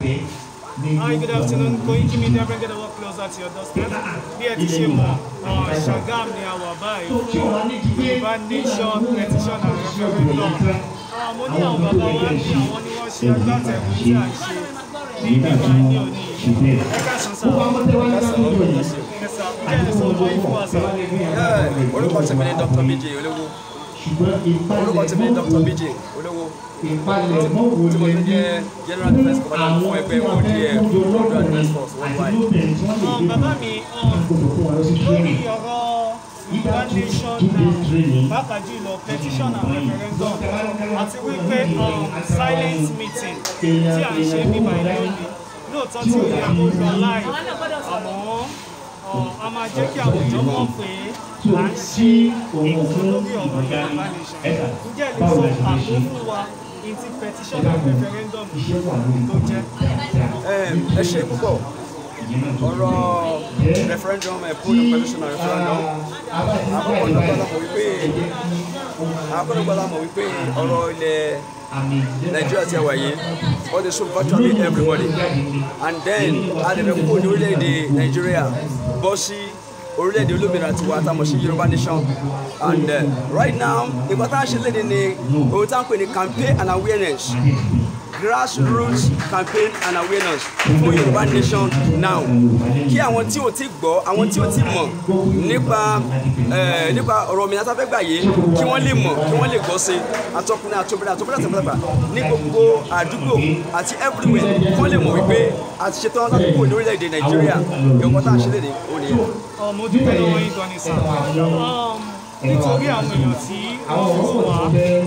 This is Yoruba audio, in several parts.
Hi, good afternoon. Koikimediaoduduwa closer to your doorstep. Petition SAGAMU ni àwa báyìí Yoruba Nation Petition and Redferendum. Mo ní àwọn bàbá wa ní àwọn ni wọ́n ṣe agbátẹrù tí à ń ṣe ní bíbá ní òní. Ẹ káàsán sá. Ǹjẹ́ ẹ sọ ọmọ ifo àṣà? Orúkọ tèmi ni Dr. BJ Olówó. Orúkọ tèmi ni Dr. BJ Olówó. Tí mo tún jẹ́ General Defence Commandant fún ẹgbẹ́ ODF World Defence Force worldwide. Bàbá mi lórí ọ̀rọ̀ Yoruba Nation náà pàápàá jùlọ petition and referendum àti wípé silent meeting tí à ń ṣe ní báyìí lóòótọ́ tí ó yẹ kó lọ láì àmọ́ a máa jẹ́ kí àwọn ìjọ mọ̀ pé à ń ṣe nǹkan lórí ọ̀rọ̀ Yoruba Nation. Ǹjẹ́ lè sọ àkókò wa ìtì petition and referendum tó jẹ́? Ẹ ṣe púpọ̀ ọ̀rọ̀ referendum petition and referendum àkọ́kọ́ mọ̀ wípé ọ̀rọ̀ ilẹ̀ Nigeria ti wà yìí all the so virtually everybody and then a lè fẹ́ kúrò ní orílẹ̀-èdè Nigeria bọ́ sí orílẹ̀-èdè olómìnira tiwa tá a mọ̀ sí Yoruba Nation and right now ìgbà tá a ṣe léde ní ohun tá a ń pè ní campaign and awareness grassroots campaign and awareness for Yoruba Nation now kí àwọn tí ò ti gbọ́ àwọn tí ò ti mọ̀ nípa ọ̀rọ̀ òmìnira tá a fẹ́ gbà yìí kí wọ́n lè mọ̀ kí wọ́n lè gbọ́ sí àtọkùnrin àtobìnrin àtọkùnrin ní gbogbo àdúgbò àti everywhere kí wọ́n lè mọ̀ wípé a ti ṣetán láti kúrò ní orílẹ̀-èdè Nàìjíríà ìwọ̀n tá a ṣe léde ó nìyẹn. Mo dúpẹ́ lọ́wọ́ yín gan ni sá nítorí àwọn èèyàn tí wọ́n wò wá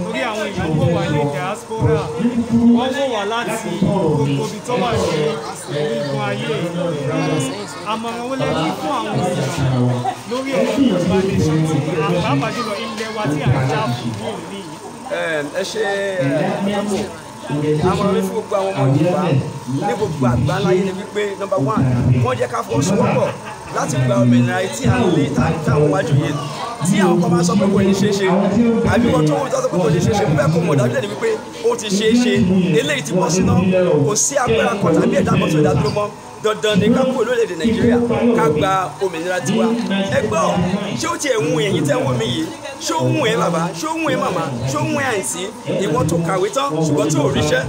torí àwọn èèyàn wò wá ní diaspora wọ́n wò wá láti gbogbo ibi tó wà ní orígun ayé àmọ̀ràn wo lè ní fún àwọn èèyàn lórí ọ̀rọ̀ Yoruba Nation tí àpapàá jùlọ ilẹ̀ wa tí à ń jà fún ní òní yìí. Ẹ ṣe àmọ̀ràn mi fún gbogbo àwọn ọmọ Yorùbá ní gbogbo àgbáńláyé ni wípé number one wọ́n jẹ́ ká fọwọ́sowọ́pọ̀ láti gba òmìnira tí à ń lé táwọn wájú yìí tí àwọn kan máa sọ pé kò ní ṣeé ṣe àbí wọn tó wọ́n sọ pé kò ní ṣeé ṣe bẹ́ẹ̀ kò mọ̀ dájú lẹ́ni wípé ó ti ṣeé ṣe eléyìí ti bọ́ síná kò sí agbára kan tàbí ẹ̀dá kan tó ìdádúró mọ́ dandan ni ká kúrò lórílẹ̀-èdè Nàìjíríà ká gba òmìnira tiwa ẹ gbọ́ ṣé ó tiẹ̀ ń wù ẹ̀yin tẹ́ ń wò mí yìí ṣé ó ń wù ẹ́ bàbá ṣé ó ń wù ẹ́ màmá ṣé ó ń wù ẹ́ àǹtí ìwọ tó kàwé tán ṣùgbọ́n tó ò ríṣẹ́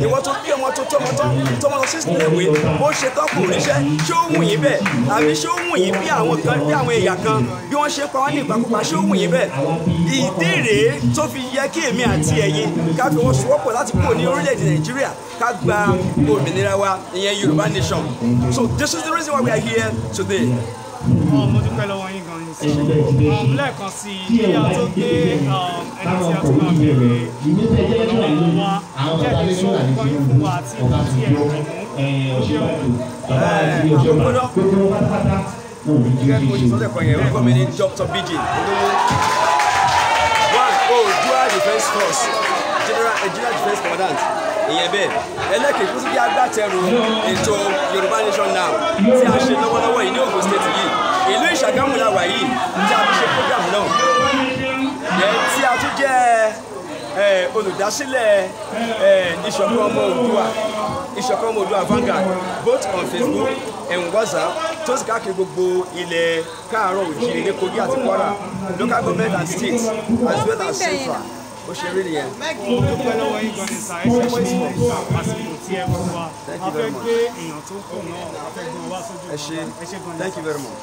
ìwọ tó bí ọmọ tó tọmọ tán tọmọ lọ sí ìwé ó ṣe tán kò ríṣẹ́ ṣé ó wù yín bẹ́ẹ̀ àbí ṣé ó wù yín bí àwọn ẹ̀yà kan bí wọ́n ṣe pa wá ní ìpakúpa ṣé ó wù yín bẹ́ẹ̀ ìdí rèé tó fi yẹ kí èmi àti ẹ̀yin ká fi wọ́n sowọ́pọ̀ láti kúrò ní orílẹ̀-èdè Nàìjíríà ká gba òmìnira wa ìyẹn Yoruba Nation. So this is the reason why we are here today. Mo dúpẹ́ lọ́wọ́ yín gan-an sí lẹ́ẹ̀kan sí i a tó gbé ẹni tí a tó máa bèrè lọ́wọ́ wa jẹ́bi sọ orúkọ yín fún wa àti ìgbà tí ẹ̀ orúkọ mi ní Dr. BJ Olówó Oòduà Defence Force General Defence Commandant ìyẹn bẹ́ẹ̀ ẹlẹ́kẹ̀ẹ́ kó sì bí agbátẹrù ètò Yoruba Nation now tí a ṣe lọ́wọ́lọ́wọ́ yìí ní Ogun State yìí ìlú Ìṣàgámù la wà yìí tí a fi ṣe program náà tí a tún jẹ́ olùdásílẹ̀ ìṣọ̀kan ọmọ Oòduà Vanguard both on Facebook and WhatsApp tó sì káàkiri gbogbo ilẹ̀ káàárọ̀ òjìrì ní Kogi àti Kwara local government and states as well as Central. Ó ṣe rí nìyẹn. Mo dúpẹ́ lọ́wọ́ yín gan-an sá ẹ ṣe pé àsìkò tí ẹ fún wa a fẹ́ gbé èèyàn tó kù náà a fẹ́ gbé wá sójú ẹ ṣe thank you very much.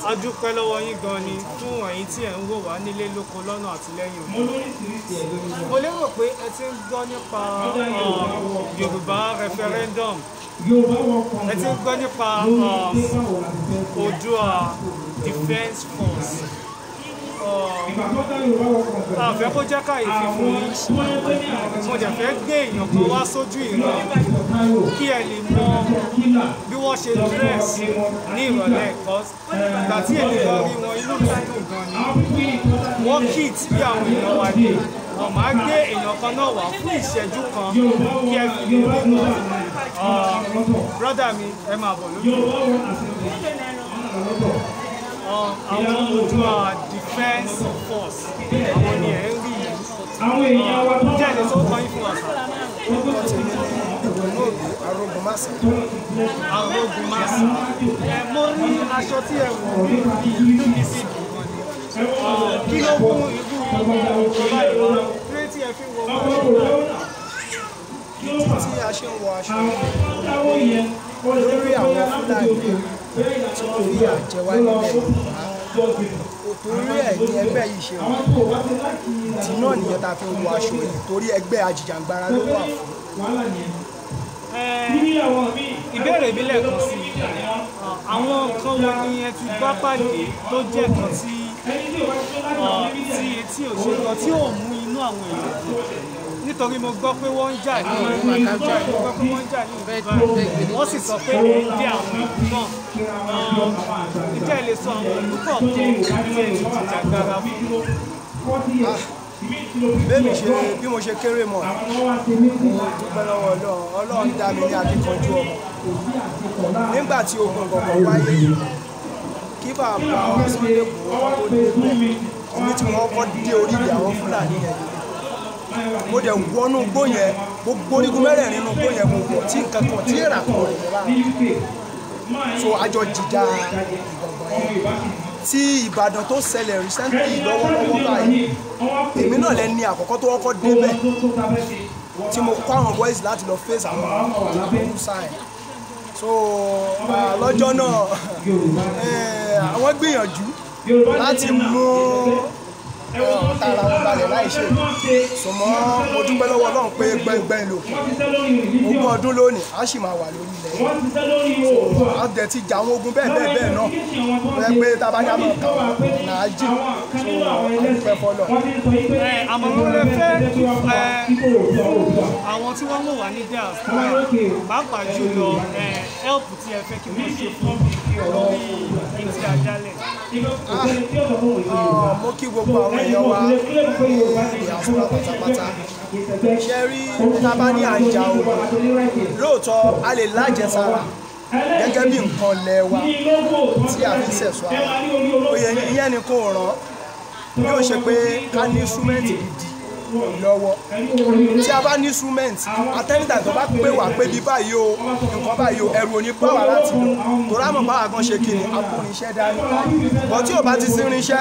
A dúpẹ́ lọ́wọ́ yín gan-an ni fún ẹ̀yin tí ẹ̀ ń wò wá nílé lóko lọ́nà àti lẹ́yìn òní. Mo lérò pé ẹ ti ń gbọ́ nípa Yoruba referendum ẹ ti ń gbọ́ nípa Oòduà Defence Force. Àfẹ́ kó jẹ́ káyìí fún yín mo dẹ̀ fẹ́ gbé èèyàn kan wá sójú ìran kí ẹ lè mọ bí wọ́n ṣe dírẹ́sì ní ìrọ̀lẹ́ ìgbà tí èmi lọ rí wọn inú mi dùn gan ni wọ́n kit bí àwọn èèyàn wà ní ọ̀mà gbé èèyàn kan náà wá fún ìṣẹ́jú kan kí ẹ fi lè rí brọ́dà mi ẹ máa bọ̀ lójú. Àwọn Oòduà Defence Force àwọn ni ẹ̀ ń rí yìí jẹ́ ẹ̀lẹ́sọ̀ kọ́ yín fún wa sá. má sá. Arógun má sá. Mo rí aṣọ tí ẹ wọ̀ ní UDC kí ló mú irú ìjọba ìwà tí ẹ fi wọ̀ wọ́n tí a ṣe ń wọ aṣọ lórí àwọn Fúlàní tí wọ́n fi àjẹ wá nílẹ̀ Yorùbá torí ẹ̀ ní ẹgbẹ́ yìí ṣe wà tí náà nìyẹn tá a fi ń wọ aṣọ yìí torí ẹgbẹ́ ajìjàǹgbara ló wà fún. Ìbéèrè ìbílẹ̀ kan sí àwọn nǹkan wo ni ẹ ti bá pàdé tó jẹ́ kan tí etí òṣèlú tí ò mú inú àwọn èèyàn dùn nítorí mo gbọ́ pé wọ́n ń jà ní Yorùbá wọ́n sì sọ pé ẹ̀ ń dé àwọn ìlú náà ìjẹ́ lè sọ àwọn ìlú kọ̀ọ̀kan tí ẹ̀ ti jàgbára fún. Bí mo ṣe kéré mọ̀ mo dúpẹ́ lọ́wọ́ Ọlọ́run dá mi ní akíkanjú ọmọ nígbà tí ogun gbọ̀ngàn wáyé kí bàbá wa Sunday Igboho tó dé bẹ́ẹ̀ omi tí wọ́n kọ́ dé orílẹ̀ àwọn Fúlàní yẹn mo dẹ̀ wọnú igbó yẹn gbogbo orígun mẹ́rẹ̀ẹ̀rin nínú igbó yẹn mo wọ̀ tí nǹkan kan tí èrà kan rẹ̀ yẹn láàrín so àjọ jìjà Ìgbọ̀ngàn yẹn tí Ìbàdàn tó ṣẹlẹ̀ recently lọ́wọ́lọ́wọ́ báyìí èmi náà lẹ́ni àkọ́kọ́ tó kọ́kọ́ débẹ̀ tí mo kọ́ àwọn boys láti lọ face àwọn sign so lọ́jọ́ náà àwọn gbìyànjú láti mú tara wọn balẹ̀ láì ṣe sọmọ́ mo dúpẹ́ lọ́wọ́ Ọlọ́run pé gbẹ́ngbẹ́ng ló kù ogún ọdún lónìí a sì máa wà lórí ilẹ̀ so a dẹ̀ ti jà àwọn ogun bẹ́ẹ̀ náà wọ́n pé tábàdà máa kà wá náà jì so a dúpẹ́ fọlọ́. àmọ́ mo lè fẹ́ àwọn tí wọ́n mú wá ní diaspora pàápàá jùlọ help tí ẹ fẹ́ kí wọ́n ṣe fún lórí ìtì àjálẹ̀. Mo kí gbogbo àwọn èèyàn wa ní diaspora pátápátá ṣe rí tábà ní àjà ogun lóòótọ́ a lè lájẹsára gẹ́gẹ́ bí nǹkan lẹ̀ wa tí a fi ṣẹ̀ṣọ́ ara òye ìyẹn ni kò ràn bí ó ṣe pé ká ní súnmẹ́ǹtì gidi lọ́wọ́ tí a bá ní instrument àtẹ́nìtà tó bá pè wá pé bí báyìí o nǹkan báyìí o ẹ̀rù ò ní bá wà láti lò tó rámọ̀ bá àgàn ṣe kí ni akórinṣẹ́ dání bọ́ tí ò bá ti sí irinṣẹ́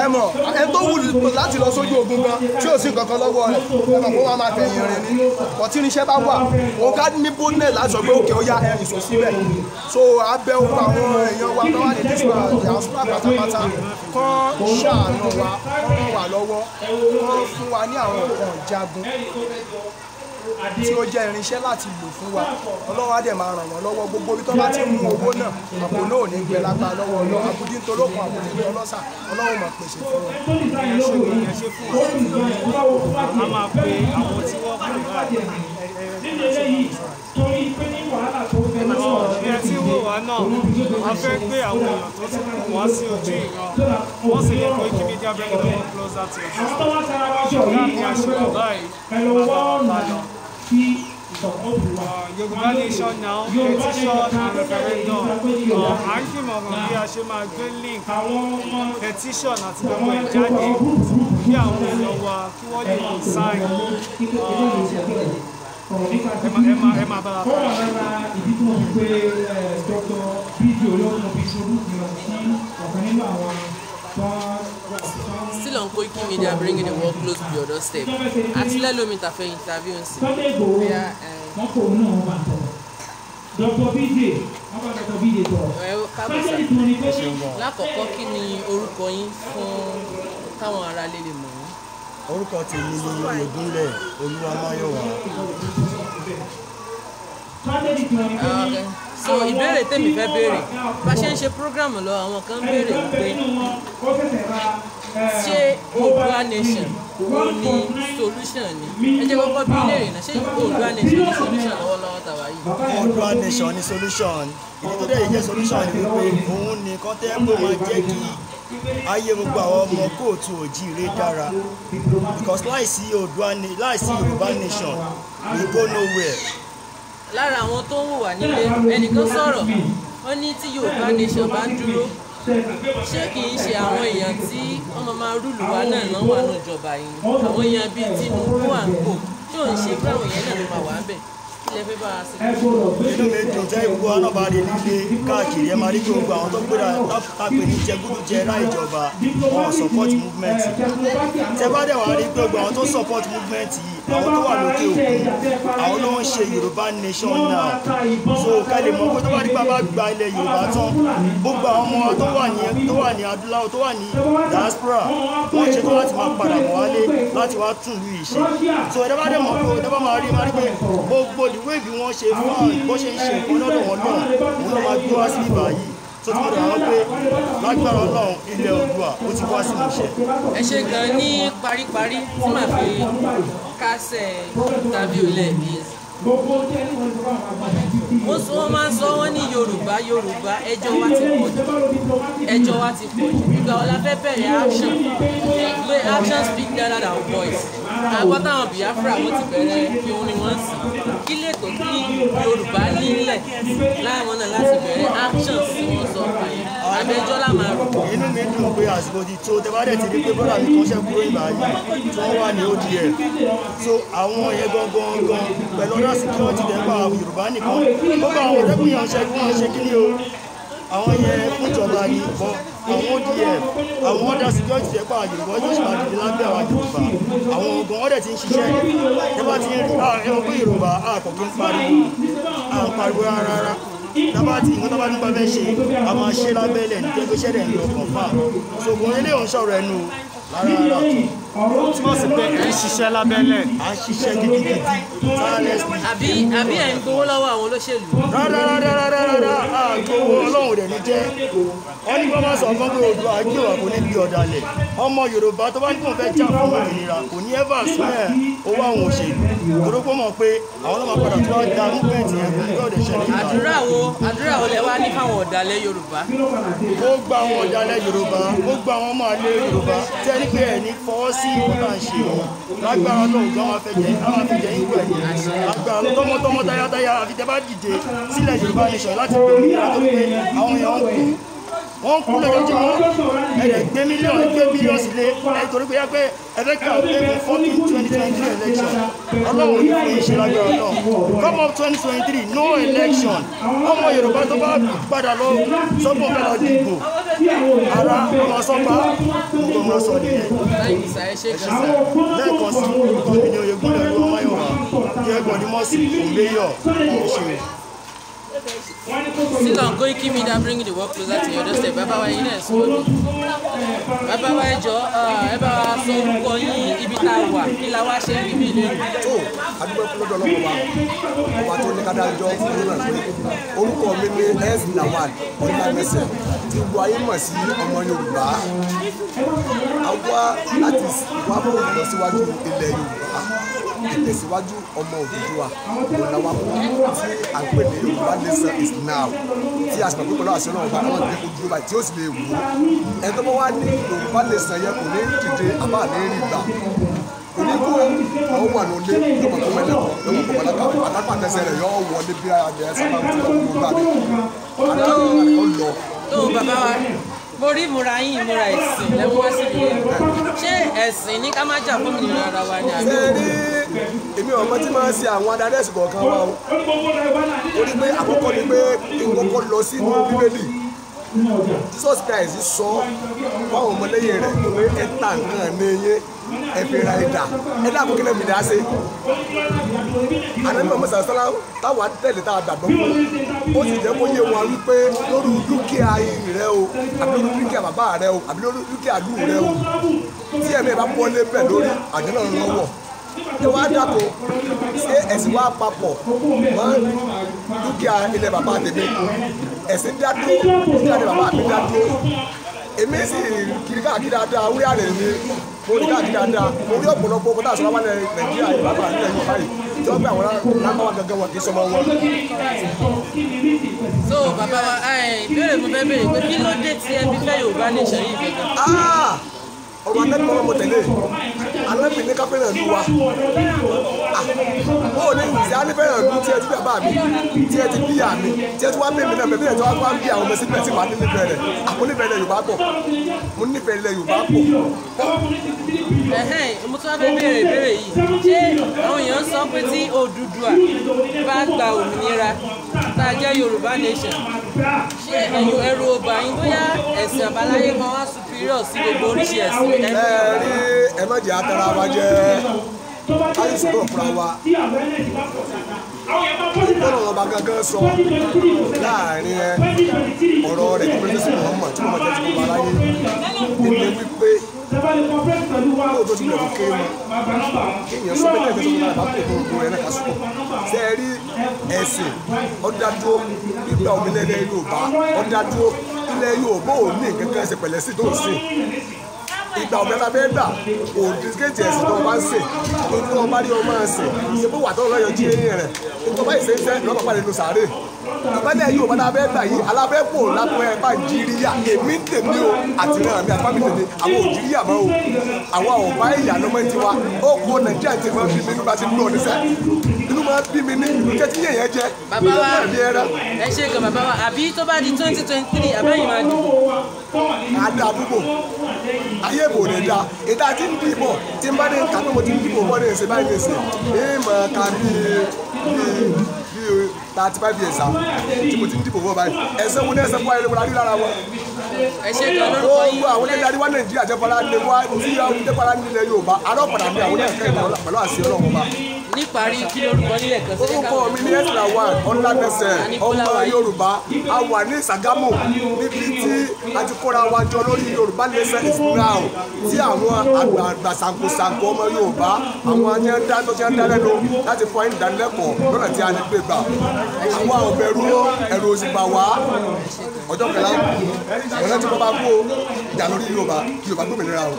ẹ mọ̀ ẹ tó wù láti lọ sójú ogun gan tí ò sí nǹkan kan lọ́wọ́ rẹ̀ ẹ mọ̀ kó wá máa fẹ̀yìn rìn ní bọ́ tí irinṣẹ́ bá wà òun ká ní boldness láti sọ pé òkè ó yá ẹ̀rìn sọ síbẹ̀ so abẹ́ òkú àwọn èèyàn wa tó wà ní diaspora pátápátá kán ṣàánú wa kán wà lọ́wọ́ kán fún wa ní àwọn nǹkan jagun tí ó jẹ́ irinṣẹ́ láti lò fún wa Ọlọ́run á dẹ̀ máa ràn wọ́n lọ́wọ́ gbogbo ibi tó bá ti mú owó náà àpò náà ò ní gbẹ lápá lọ́wọ́ Ọlọ́run àbúdí nítorókun àbúdí ní ọlọ́sà Ọlọ́run máa pèsè fún wọn. a máa pe àwọn tí wọ́n kù báyìí ẹ tí wò wá náà a fẹ́ gbé àwọn èèyàn tó ti kù wá sí ojú ìran wọ́n sì lè Koikimediaoduduwa closer to your láti àṣìkò báyìí bàbá lọ. Yoruba Nation now, Petition and Redferendum. À ń gbìmọ̀ràn bí a ṣe máa gbé link petition àti gbogbo ẹ̀ jáde kí àwọn èèyàn wa kí wọ́n lè kó sign. Ẹ máa bára fún wa. Ìdí tí wọ́n fi pé Dr. Bídí olóògùn fi ṣojú ìrìn sí ọ̀kan nínú àwọn still on Koikimedia, bringing the world close to your doorstep. Actually, let me interview and see. Dr. BJ, Dr. BJ lákọ̀ọ́kọ́ kí ni orúkọ yín fún káwọn ará lè mọ̀ yín? Orúkọ tèmi ni Oyèdúnlẹ̀ Olúwamáyọ̀wá. Okay. So ìbéèrè tèmi fẹ́ béèrè bá ṣe ń ṣe program lọ àwọn kan béèrè pé ṣé Oòduà Nation ó ní solution ni ẹ jẹ́ kọ́kọ́ bí léèrè náà ṣé Oòduà Nation ní solution lọ́wọ́lọ́wọ́ tàwa yìí. Oòduà Nation ní solution ìdí tó dẹ̀ yìí jẹ́ solution ni wípé òun nìkan tẹ́ pé máa jẹ́ kí ayé gbogbo àwọn ọmọ kóòtù òjíire dára because láìsí Yorùbá Nation we go nowhere. Lára àwọn tó ń wà nílé ẹnìkan sọ̀rọ̀ wọ́n ní tí Yorùbá Nation bá dúró ṣé kì í ṣe àwọn èèyàn tí wọ́n máa rúlù wá náà náà wà ní ìjọba yìí àwọn èèyàn bíi Tinubu à ń kò tí ò ń ṣe pé àwọn èèyàn náà ló máa wà ń bẹ̀. ilẹ̀ fẹ́ bá a sí. inú mi dùn tẹ́ gbogbo àwọn náà bá rí nílé káàkiri ẹ máa rí gbogbo àwọn tó gbéra tápè ní jẹgúdújẹrá ìjọba wọn support movement tẹ́ bá dẹ̀ wá rí gbogbo àwọn tó support movement yìí àwọn tó wà lókè òkun àwọn ló ń ṣe Yorùbá nation now so kẹ́lẹ̀ mọ̀ pé tó bá rí bàbá gba ilẹ̀ Yorùbá tán gbogbo àwọn ọmọ tó wà ní adúláwọ̀ tó wà ní diaspora wọ́n ṣe tó láti máa padà bọ̀ wálé láti wá tún ìlú yìí ṣe so ẹ̀dá bá dẹ̀ mọ̀ pé ẹ̀dá bá máa rí pé gbogbo ìwé ìbí wọn ṣe fún àwọn bó ṣe ń ṣe nǹkan lọ́dọ̀ wọn náà òun náà máa gbé wá sí ibà yìí tó ti mọ̀ àwọn pé lágbára Ọlọ́run ilẹ̀ Oòduà ó ti wá sí ìmúṣẹ. ẹ ṣe gan ní paríparí tí màá fi kásẹ̀ tàbí olè bíi wọ́n máa ń sọ wọ́n ní Yorùbá ẹjọ́ wa ti pọ̀ jù ìgbà ọ̀la fẹ́ bẹ̀rẹ̀ action pé action speak louder than voice àgbọ̀ táwọn Biafra wọ́n ti bẹ̀rẹ̀ fi orin wọn sí kí lẹ́tọ̀ kí Yorùbá nílẹ̀ láwọn náà láti bẹ̀rẹ̀ action sí wọn sọ àbẹjọ́ là máa rò. inú mi dùn pé àsìkò ti tó tẹ bá dẹ̀ ti rí pé bọ́dà mi kan ṣe kúrò ìgbà yìí tí wọ́n wà ní ODF so àwọn yẹn gangan pẹ̀lú ọ̀dọ́ security dẹ̀ pa Yorùbá nìkan gbogbo àwọn ọ̀dẹ́kùn yẹn ṣe kí wọ́n ṣe kí ni o àwọn yẹn fún ìjọba ní ìbọn àwọn ODF àwọn ọ̀dọ́ security dẹ̀ pa Yorùbá yóò ṣe máa dìde lábẹ́ àwọn Yorùbá àwọn ogun ọ̀dẹ̀ ti ń ṣiṣẹ́ ẹ bá ti ń rí ẹ̀rọ pé Yorùbá àkọ́kọ́ ń pariwo rárá tábà tí nǹkan tábà nípa fẹ́ ṣe a máa ṣe lábẹ́lẹ̀ ní tẹ́gbẹ́ ṣẹ́rẹ̀ ní ọkàn fà ṣògùn ilé òun sọ̀rọ̀ ẹnu rárá tí wọ́n sì pé ẹ̀ ń ṣiṣẹ́ lábẹ́lẹ̀. à ń ṣiṣẹ́ gidigidi tirelessly. àbí ẹ̀ ń gbowó lọ́wọ́ àwọn olóṣèlú. rárá àgbowó Ọlọ́run rẹ̀ ní jẹ́ wọ́n ní bọ́mọ̀ sọ fún pé Oòduà àgbéwà kò ní bí ọ̀dàlẹ̀ ọmọ Yorùbá tó bá ní kò fẹ́ jà fún òmìnira kò ní ẹ́fà sílẹ̀ owó àwọn òṣèlú torókó mọ̀ pé àwọn ọlọ́mọ padà tó wá da movement yẹn fún ìgbà òde ṣẹlẹ̀ ìgbà. àdúrà wo lẹ wá ní fáwọn ọ̀dàlẹ̀ Yorùbá. ó gba àwọn ọ̀dàlẹ̀ Yorùbá ó gba àwọn ọmọ àlè Yorùbá tẹ́ni pé ẹ̀ ní fọwọ́ sí ìkọ́tà ń ṣe wọn lágbára Ọlọ́run gan máa fẹ́ jẹ́ ìwé ẹ̀yìn lágbára tọmọtọmọ tayátayá àfi tẹ́ bá dìde sílẹ̀ Yorùbá nation láti gbé òmìnira tó pé àwọn èèyàn wọ́n kú lójoojúmọ́ ẹ̀rẹ̀ gbé mílíọ̀nù gbé bílíọ̀nù sílé nítorí pé yàgbé ẹ̀fẹ́ kà pé fún 2023 election Ọlọ́run ní fún ìṣe lágbára náà come up 2023 no election ọmọ Yorùbá tó bá padà lọ sọ́gbọ̀n fẹ́ lọ dìbò ara ọmọ sọ́gbà gbogbo ọmọ sọ nìyẹn lẹ́ẹ̀kan sí gómìnà Oyègúnlẹ̀ ló ọmọ Yorùbá ní ẹgbọ̀n ní mọ́sí òmìnira ìṣe. Still on Koikimidia bringing the work closer to your doorstep. Bàbá wa yín náà sọ ọ́ bàbá wa ẹjọ́ ẹ bá wa sọ orúkọ yín ibi tá a wà kí la wá ṣe ń bíbí ìlú. tó adúgbò lọ́dọ̀ ọlọ́pàá wa ọba tó ní kádájọ́ fún ìlú náà pé orúkọ mi ní S Lawal ọ̀nàmẹ́sẹ̀ tí gbogbo ayé mọ̀ sí ọmọ Yorùbá a wá láti wá fún ìlọsíwájú ilẹ̀ Yorùbá ìtẹ̀síwájú ọmọ Odùduwà ìlànà tí à ń pè ní Yorùbá nation is now tí a sì mọ̀ pé pẹ̀lú àṣẹ náà ọba àwọn ìdílé ojú ọba tí ó sì lè wù ú ẹni tó bá wá ní Yorùbá nation yẹn kò ní dìde àbá ní rí gbà onígbò àwọn wà ní olé lọ́mọ tó mẹ́lẹ̀ lọ́mọ tó mẹ́lẹ̀ káwé alápàtẹ́sẹ̀ rẹ̀ yọ wọlé bí adìẹ sábà tí wọ́n mú gbà mí adájọ́ lọ. tó bàbá wa mo rí ìmúra yín ìmúra ẹ̀sìn lẹ́mú wá síbi yẹn ṣé ẹ̀sìn ní ká má jà fún òmìnira ara wa ni àbí. ṣé rí èmi ọmọ tí máa ń ṣe àwọn adarí ẹ̀sìn kọ̀ọ̀kan wa o torí pé àkọ́kọ́ ni pé ìkọ́kọ́ lọ sínú Bíbélì Jesus Christ sọ fáwọn ọmọlẹ́yìn rẹ̀ pé ẹ ta nǹkan ní eyín ẹ fi ra ẹ̀dá ẹ̀dá àkókò lẹ́mìí dá sí. ànábì ọmọ sàlá táwa tẹ̀lé tá a gbàgbọ́ fún ó sì jẹ́ kó yé wọn wípé lórí dúkìá rẹ o àbí lórí dúkìá bàbá rẹ o àbí lórí dúkìá lù rẹ o tí ẹ̀mí ẹ̀ bá bọ́lé bẹ̀ lórí àjẹ́nà lọ́wọ́ ẹ wá dàpọ̀ ṣé ẹ̀sìn wá papọ̀ mọ́ dúkìá ilẹ̀ bàbá tèmi ẹ̀sìn dádúró dúkìá ilẹ̀ bàbá mi dádúró èmi sì kiri káàkiri dáadáa wúrí àrẹ mi mo rí káàkiri dáadáa mo rí ọ̀pọ̀lọpọ̀ kọ́tà àṣọ wà lẹ̀ Nàìjíríà yìí bàbá nílẹ̀ yìí báyìí tí wọ́n gbé àwọn lágbàwá gangan wọn kì í sọmọ wọn. so bàbá wa ìbéèrè mo fẹ́ béèrè pé kí ló dé tí ẹbí fẹ́ Yorùbá nation yìí gangan. ọ̀rọ̀ Ànábì wọn mo tẹ̀lé Ànábì ní ká fẹ́ràn ìlú wa ó ní ìyá ní fẹ́ràn ìlú tí ẹ ti bàbá mi tí ẹ ti bíyà mi tí ẹ ti wá bẹ̀ mí náà bẹ̀bí ẹ̀ tí wọ́n wá bí àwọn ọmọ síbẹ̀ tí wàá ní nífẹ̀ẹ́ rẹ̀ àpò nífẹ̀ẹ́ ilẹ̀ Yorùbá pọ̀ mo nífẹ̀ẹ́ ilẹ̀ Yorùbá pọ̀. Mo tún wá fẹ́ béèrè ìbéèrè yìí ṣé àwọn èèyàn sọ pé tí Odùduwà bá gba òmìnira tá a jẹ́ Yorùbá nation ṣé ẹ̀rù ọba yín bóyá ẹ̀sìn àbáláyé kan wá superior sí gbogbo oríṣi ẹ̀sìn ẹ má jẹ́ atara wa jẹ́ káyọ̀ sọ̀rọ̀ fúnra wa ìgbọ́nà ọba gangan sọ láàrin ọ̀rọ̀ rẹ̀ kí pẹ́ẹ́sì Muhammad tí wọ́n máa jẹ́ ti gbogbo aláyé ilé wípé lóòótọ́ ti lẹ̀kọ́ kéré mọ́ kéèyàn sọ pé kẹ́kẹ́ sọ́kùnrin àbá kò tó gbogbo ẹ̀ náà kásùpọ̀ ṣe é rí ẹ̀sìn ọ̀dádúró ìgbà òmìnira Yorùbá ọ̀dádúró ilẹ̀ Yorùbá ò ní nǹkan kan ṣe pẹ̀lẹ́ sí tó ń sìn ìgbà ọ̀mẹ́ta fẹ́ gbà òdìsíkèjì ẹ̀sìn tó bá ń sè nítorí wọn bá rí ọmọ ẹ̀sìn ṣe bó wà tó lọ́yọ̀ jí eyín rẹ̀ nítorí báyìí ṣe ń sẹ́ lọ́pàá pàdé ló sàárè ìpínlẹ̀ yìí òbá fẹ́ gbà yìí alábẹ́pò lápẹ́ Nàìjíríà èmi tèmi o àtìrán mi àpá mi tèmi àwọn òjìríyà mọ́ o àwọn ọ̀bá ìyá lọ́mọ ti wa ó kó Nàìjíríà ti máa ń bí mi nígbà tí ń lọ níṣẹ́ inú máa ń bí mi ní ìjẹ́ tí yẹ̀yẹ́ jẹ́ bàbá wa ẹ ṣe gan bàbá wa àbí tó bá di 2023 àbẹ́yìn máa dìbò. àdá àbúgbò ayé ìbò rẹ̀ da ìdá tí ń dìbò tí ń bá ní nǹkan tó mo ti ń dìbò wọ́n ní ìsìn báyìí ní ìsìn ìmọ̀ ká bíi 35 years tí mo ti ń dìbò wọ́n báyìí ẹ̀sẹ̀ wọn ní ẹ̀sẹ̀ fún ayélujára rí lára wọn. ẹ ṣe gan lórúkọ yín. gbogbo àwọn ẹ̀dá wá Nàìjíríà jẹ́pọ̀lá ní wá tí àwọn jẹ́pọ̀lá nílẹ̀ Yorùbá arọ́pàdà ní àwọn ẹ̀kẹ́ ìmọ̀lá pẹ̀lú àṣẹ Ọlọ́run bá. níparí kí lórúkọ nílẹ̀ kan sí orúkọ mi ní ẹ̀sìnà wà ọ̀làdẹ̀sẹ̀ ọmọ Yorùbá a wà ní SAGAMU níbi tí a ti kóra wa jọ lórí Yorùbá nation is now tí àwọn àgbààgbà sankosanko ọmọ Yorùbá àwọn anyẹ́dá tó ti ń dá lẹ́nu láti fọ ìdánilẹ́kọ̀ọ́ lọ́nà tí a ní gbé gbà àwọn ọ̀bẹ̀rù ẹ̀rù òsì gbà wá ọjọ́ kẹlá ọ̀rẹ́ tí wọ́n bá kó ìjà lórí Yorùbá gbòmìnira o.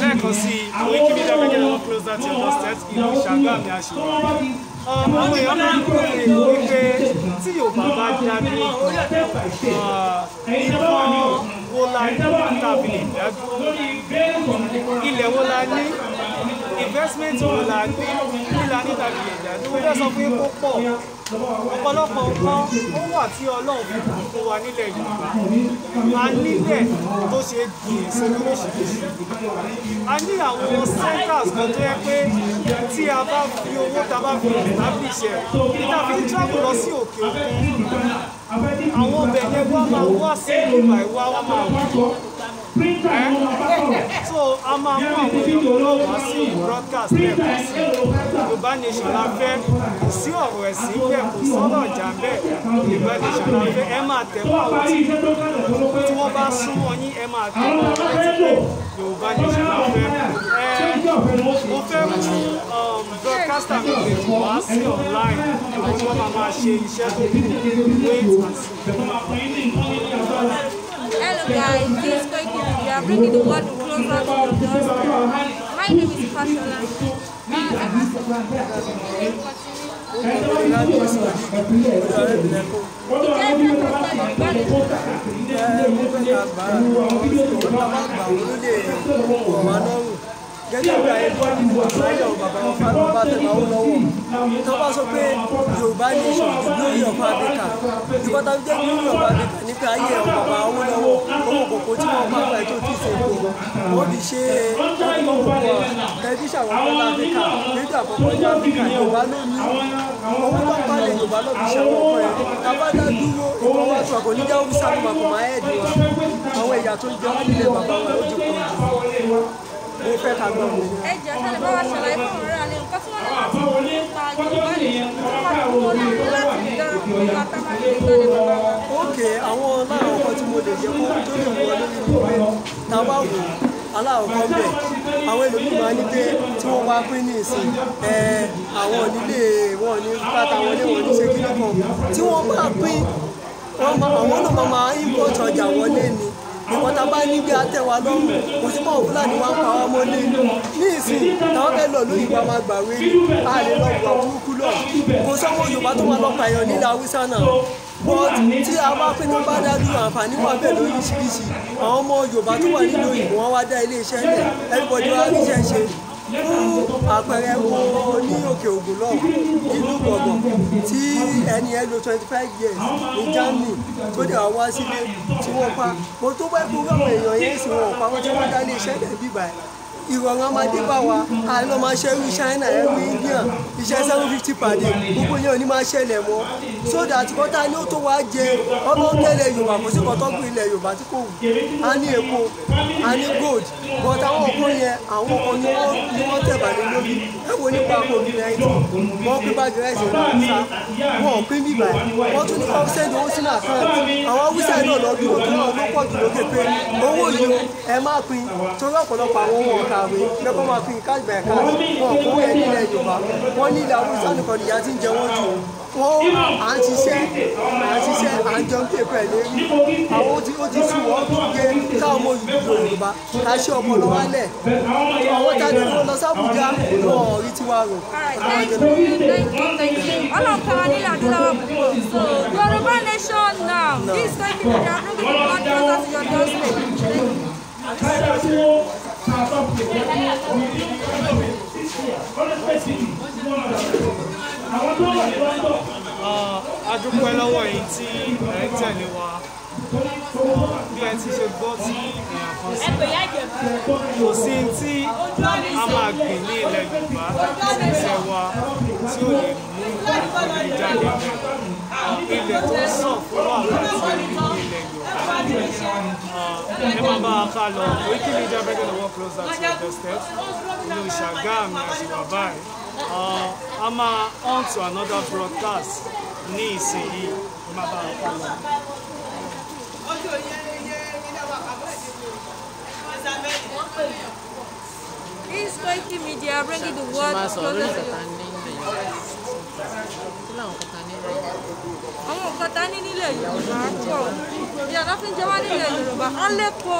lẹ́ẹ̀kan sí Koikimediaoduduwa closer to your doorstep ìlú Ṣàgámù àṣìwà. àwọn èèyàn máa ń pè é wípé tí Yorùbá bá dá dúró nǹkan wo la ní tàbí ilẹ̀ wo la ní investment wo la ní nílà ní tàbí ìdádúró fẹ́ sọ fún ipò pọ̀ ọ̀pọ̀lọpọ̀ nǹkan ó wà tí Ọlọ́run fi fún wa nílẹ̀ Yorùbá a nílẹ̀ tó ṣe gbìn èso lóríṣiríṣi a ní àwọn centers kan tó yẹ pé tí a bá fi owó tá a bá fi establish ẹ̀ níta fi ń travel lọ sí òkè òkun àwọn ọbẹ̀ yẹn wá máa wá sí ìgbà ìwá wá máa wá so a máa mú àwọn èèyàn náà wá sí broadcast lẹ́ẹ̀kan sí Yorùbá nation la fẹ́ kò sí ọ̀rọ̀ ẹ̀sìn bẹ́ẹ̀ kò sọ̀rọ̀ ọ̀jà bẹ́ẹ̀ Yorùbá nation la fẹ́ ẹ máa tẹ̀wọ́ àwọn tí wọ́n bá súnmọ́ yín ẹ máa tẹ̀wọ́ àwọn tí Yorùbá nation la fẹ́ mo fẹ́ mú broadcaster mi lè wá sí online àwọn tí wọ́n máa ṣe iṣẹ́ tó kù wait and see. Hello guys, this is Koikimediaoduduwa. We are bringing the world closer to your doorstep. My name is Fashola. gẹ́gẹ́ bí ayé bọ́ ní ìwọ̀sáyọ̀ bàbá wọn fáwọn bá tẹ̀lé àwọn lọ́wọ́ tó bá sọ pé Yorùbá nation the glory of Africa ìkọ́ta jẹ́ glory of Africa ní pé ayé ọ̀ bàbá wọn lọ́wọ́ owó kòkó tí wọ́n bá wà tó ti ṣe èkó wọ́n fi ṣe ọkọ̀ tẹlifíṣàn wọn fẹ́ Áfíríkà rédíò àkọ́kọ́ ní Áfíríkà Yorùbá ló ní owó tó ń pàdé Yorùbá ló fi ṣe àwọn ọkọ̀ yẹn tábàdà dúró ìfọwọ́sọ kò ní jẹ́ òfìsà tó máa kọ̀ máa ẹ̀ẹ́dì wa àwọn ẹ̀yà tó ń jẹ́ nílé bàbá wa ó ti pọ̀ jù mo fẹ́ ká gbọ́ mi. Ẹ jẹ́ sẹ́lẹ̀ bá wa ṣàlàyé fún ọ̀rẹ́ alẹ́ nǹkan tí wọ́n lè láti nípa Yorùbá nation tí wọ́n máa kó láti dá nípa tábàdì ìgbàlẹ̀ bàbá wa. Ókè àwọn láwọn ọkọ tí mo lè jẹ́ kó tó lè wọ lórí ìwé táwa wò aláwọ̀kọ́ bẹ̀ àwọn ẹlòmíì máa ní pé tí wọ́n bá pín ní ìsìn àwọn onílé wọn ní bàtà wọn ní wọn ní ṣe kí nìkan tí wọ́n bá pín àwọn náà máa import ọjà wọlé ni ìwọ́n ta bá ní bí atẹ́wà lọ́rùn kò sí mọ́ Fúlàní wá ń pa wá mọ́lé ní ìsìn táwọn fẹ́ lọ lóyìnbó a máa gbàwé a lè lọ gbà burúkú lọ kò sọ́mọ Yorùbá tó máa lọ pààyàn nílẹ̀ Haúsá náà but tí a bá pé tó bá dá dúró àǹfààní wà bẹ́ẹ̀ lóríṣiríṣi àwọn ọmọ Yorùbá tó wà nínú òyìnbó wọn wá dá iléeṣẹ́ lẹ̀ everybody wá ríṣẹ́ ṣe fún àpẹẹrẹ wo ní òkè ògùn náà nínú gbọ̀ngàn tí ẹni ẹ lò 25 years ní Germany tó dẹ̀ wá sílé tí wọ́n pa mo tó bá kú àwọn èèyàn yẹn sì wọ́n pa wọ́n tí wọ́n dá iléeṣẹ́ lẹ̀ bíbá ẹ̀ ìrọ̀rùn amadé bá wa àlọ́ máa ṣe irú China ẹ̀rí India iṣẹ́ 750 per day gbogbo yẹn ò ní máa ṣẹlẹ̀ mọ́ so that kọ́tà ní ó tó wá jẹ ọmọ tẹ́lẹ̀ Yorùbá kò sí kọ́tọ́gbìn ilẹ̀ Yorùbá tí kò wù á ní epo á ní gold but àwọn ọkàn yẹn àwọn ọkàn ni wọ́n tẹ̀ bàlẹ̀ lórí ẹ wo nípa COVID-19 wọ́n pín bá gẹ̀rẹ́sì wọn sá wọn pín bíbà wọ́n tún ní ọ́fíṣẹ́dì owó sínú àkáǹtì àwọn awúsẹ́ náà lọ́dún tó náà ló pọ̀ jù lókè pé owó yìí ẹ má pín torí ọ̀pọ̀lọpọ̀ àwọn ohun ọ̀kà lọ́kọ́ máa fi káàdì bẹ̀rẹ̀ káàdì wọn kó ẹ̀ nílẹ̀ Yorùbá wọn ní ilẹ̀ Haúsá nìkan nìyà tí ń jẹ wọ́n jù wọ́n à ń ṣiṣẹ́ à ń jẹun pépè lérí àwọn ó ti sùn wọ́n gé káwọn ọmọ Yorùbá ká ṣe ọpọlọ wálẹ̀ àwọn tá a ní lọ sábùjá wọn ò rí tiwa rò. ọlọ́pàá ní adúláwọ̀ púpọ̀ so Yoruba nation now this Koikimediaoduduwa bring the broadcast to your doorstep. A dúpẹ́ lọ́wọ́ yìí tí ẹ̀ ń tẹ̀lé wa bí ẹ ti ṣe gbọ́ tí èèyàn kan sí kò sí tí a máa gbìn ní ilẹ̀ Yorùbá ṣiṣẹ́ wa tí ò lè mú ìfọ̀dí jáde bẹ́ẹ̀ ilẹ̀ tó sàn fún wa láti ní ilẹ̀ Yorùbá ẹ máa bá a ká lọ Koikimediaoduduwa bring the world closer to your doorstep ìlú Ṣàgámù àṣìwà báyìí a máa on to another broadcast ní ìsinyìí ẹ máa bá a ká lọ. This Koikimediaoduduwa bringing the world closer. Àwọn nǹkan tá ní nílẹ̀ Yorùbá pọ̀ ìyàtọ̀ fi ń jẹ wá nílẹ̀ Yorùbá ọlẹ́pọ̀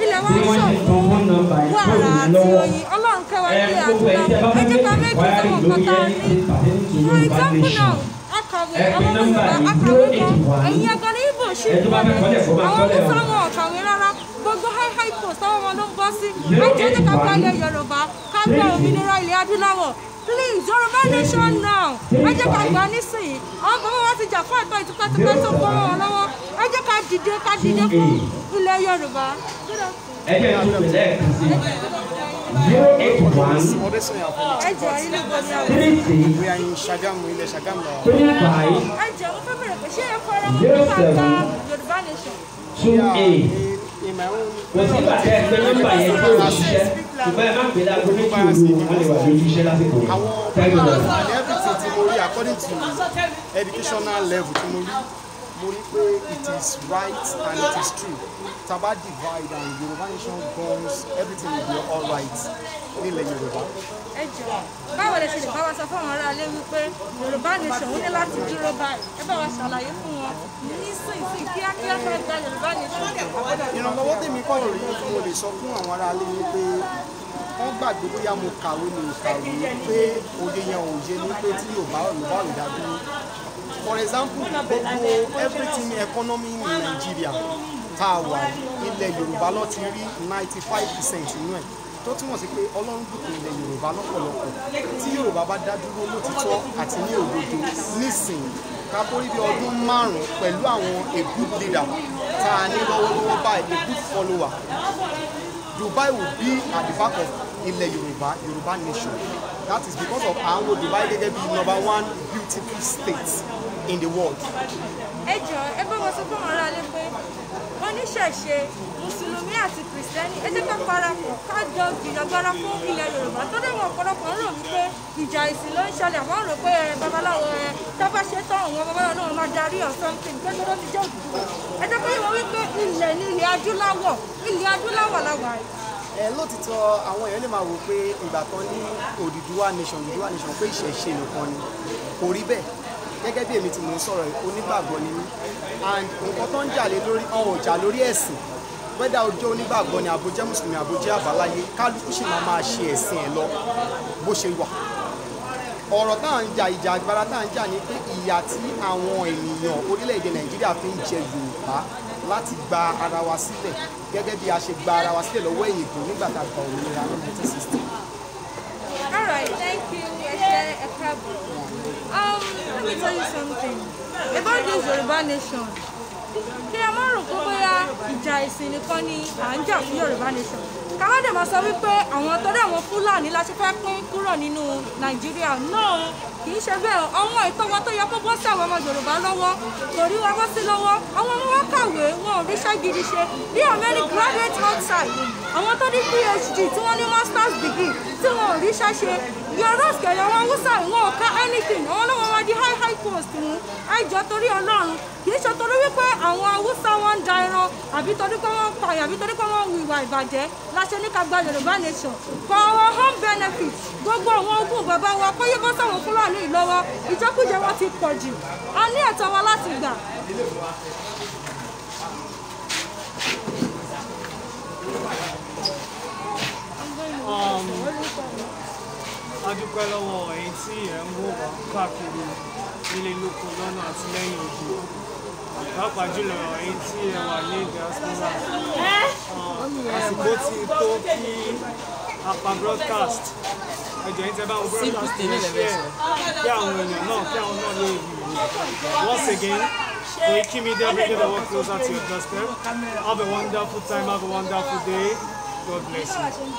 ilẹ̀ wa ń sọ fún wàrà àti oyin Ọlọ́run kẹwàá nílẹ̀ Adúláwọ̀ ẹ jẹ́ ká méjì àwọn nǹkan tá ní for example now akàwé àwọn Yorùbá akàwé kan ẹ̀yin ẹ̀gbọ́n ní Ìgbò ṣì ń bọ̀ àwọn Hausa wọn ọ̀kàwé rárá gbogbo high post àwọn ọmọ ló ń bọ́ sí ẹ jẹ́ ká gba ilẹ̀ Yorùbá ká gba òmìnira ilẹ̀ Adúláwọ̀. Please, Yoruba nation now. Ẹ jẹ́ ká gbà nísìnyí. Àwọn bàbá wa ti jà fún ẹ̀tọ́ ìtúpẹ́túpẹ́ tó gbọ́ wọn lọ́wọ́. Ẹ jẹ́ ká dìde fún ilẹ̀ Yorùbá. Ẹ jẹ́ ìtúpẹ́ lẹ́ẹ̀kan sí 081 ẹ jẹ́ ilé ìgbọ́ni àwọn. 33 We are in Ṣàgámù, ilẹ̀ Ṣàgámù lọ. 35 Ẹ jẹ́ mo fẹ́ bẹ̀rẹ̀ pé ṣé ẹ fọ́ra mọ́ nípa gba Yoruba nation? 28 In my own kò sí bàtẹ́ ẹgbẹ́ nọ́mbà yẹn tó ò ṣiṣẹ́ ṣùgbọ́n ẹ má gbé lágbo méjì òru wọn lè wà lójú iṣẹ́ lásìkò yẹn. and everything tí mo rí according to educational level tí mo rí pé it is right and it is true taba divide and Yoruba nation guns everything will be all right nílẹ̀ Yorùbá. Ẹ jọ̀ọ́ báwo lẹ ṣe lè bá wa sọ fún àwọn aráalé wípé Yoruba nation ó ní láti dúró báyìí ẹ bá wa ṣàlàyé fún wọn nísinsìnyí kíákíá fẹ́ gba Yoruba nation. Ìrànlọ́wọ́ tèmi kọ́ rí mo lè sọ fún àwọn aráalé ni pé wọ́n gbàgbé bóyá mo kàwé ni ò kàwé pé òye yẹn ò yé ni pé tí Yorùbá ò dá dúró. For example gbogbo everything economy in Nigeria tá a wà ilẹ̀ Yorùbá ló ti rí 95% nínú ẹ̀ tó túmọ̀ sí pé Ọlọ́run bùkún ilẹ̀ Yorùbá lọ́pọ̀lọpọ̀ tí Yorùbá bá dá dúró lótìtọ́ àti ní òdodo nísìnyí ká borí bí ọdún 5 pẹ̀lú àwọn a good leader tá a ní lọ́wọ́lọ́wọ́ báyìí a good follower Dubai will be at the back of ilẹ̀ Yorùbá nation that is because of àwọn Dubai gẹ́gẹ́ bí #1 beautiful state in the world. Ẹ jọ̀ọ́ ẹ bá wa sọ fún àwọn aráalé pé oníṣẹ̀ṣe mùsùlùmí àti kìrìsìtẹ́nì ẹ jẹ́ ká parapọ̀ ká jọ jìjàgbara fún ilẹ̀ Yorùbá tó dé wọn ọ̀pọ̀lọpọ̀ ń rò wípé ìjà ìsìn ló ń ṣẹlẹ̀ àwọn rò pé babaláwo tábà ṣe tán àwọn babaláwo náà máa darí or something pé tó ti jẹ́ Odùduwà ẹ jẹ́ pé ìwọ wípé ilẹ̀ ní ilẹ̀ adúláwọ̀ làwà yìí. Lótìtọ́ àwọn èèyàn lè máa wò pé ìgbà kan ní Odùduwà nation pé ìṣẹ̀ṣe nìkan ni kò rí bẹ́ẹ̀ gẹ́gẹ́ bí èmi tí mò ń sọ̀rọ̀ onígbàgbọ́ ni mí and nǹkan tó ń jà lé lórí ọ̀hún ọ̀jà lórí ẹ̀sìn wẹ́dà ọjọ́ onígbàgbọ́ ni àbójẹ́ mùsùlùmí àbójẹ́ àbáláyé kálukú sì máa ṣe ẹ̀sìn ẹ̀ lọ bó ṣe wà ọ̀rọ̀ tá à ń jà ìjà agbára tá à ń jà ní pé ìyà tí àwọn ènìyàn orílẹ̀-èdè Nàìjíríà fi ń jẹ Yorùbá láti gba ara wa sílẹ̀ gẹ́gẹ́ bí a ṣe gba ara wa sílẹ̀ lọ́wọ́ èyìnbó nígbà tá a gba òmìnira ní 1960. All right, thank you. Let me tell you something about this Yoruba nation. Kí ẹ má rò pé bóyá ìjà ìsìn nìkan ni à ń jà fún Yoruba nation. Ká má dẹ̀ máa sọ wípé àwọn torí àwọn Fúlàní la ṣe fẹ́ pín kúrò nínú Nàìjíríà. No, kì í ṣe bẹ́ẹ̀. Àwọn ìtọ́ wọn tó yẹ kó bọ́ sí àwọn ọmọ Yorùbá lọ́wọ́ kò rí wa bọ́ sí lọ́wọ́. Àwọn ọmọ wọn kàwé wọn ò ríṣẹ́ gidi ṣe. Bí many graduate outside, àwọn tó ní PhD tí wọ́n ní master's degree tí wọn ò ríṣẹ́ ṣe. Yorùbá kẹ̀lẹ́ àwọn Hausa wọn ò ká anything. Àwọn náà wọn wá di high post mú. Àìjọ torí Ọlọ́run kì í ṣe torí wípé àwọn Hausa wọn ń da ẹran àbí torí pé wọ́n pààyàn àbí torí pé wọ́n hu ìwà ìbàjẹ́ láṣẹ ní ká gba Yorùbá nation for our home benefit. Gbogbo àwọn ogún bàbá wa kó yẹ bọ́ sáwọn Fúlàní lọ́wọ́ ìjẹkújẹ wọn ti pọ̀ jù. A ní ẹ̀tọ́ wa láti gbà. A dúpẹ́ lọ́wọ́ ẹ̀yin tí ẹ̀ ń wò wá káàkiri nílé lóko lọ́nà àti lẹ́yìn òdì. Pàápàá jùlọ ẹ̀yin tí ẹ wà ní diaspora. Àsìkò ti tó kí a pa broadcast. Ẹ̀jẹ̀ yín tẹ́ bá wọn broadcast ní share kí àwọn èèyàn náà kí àwọn náà lè rí i. Once again, Koikimedia bringing the world closer to your doorstep. Have a wonderful time, have a wonderful day. God bless you.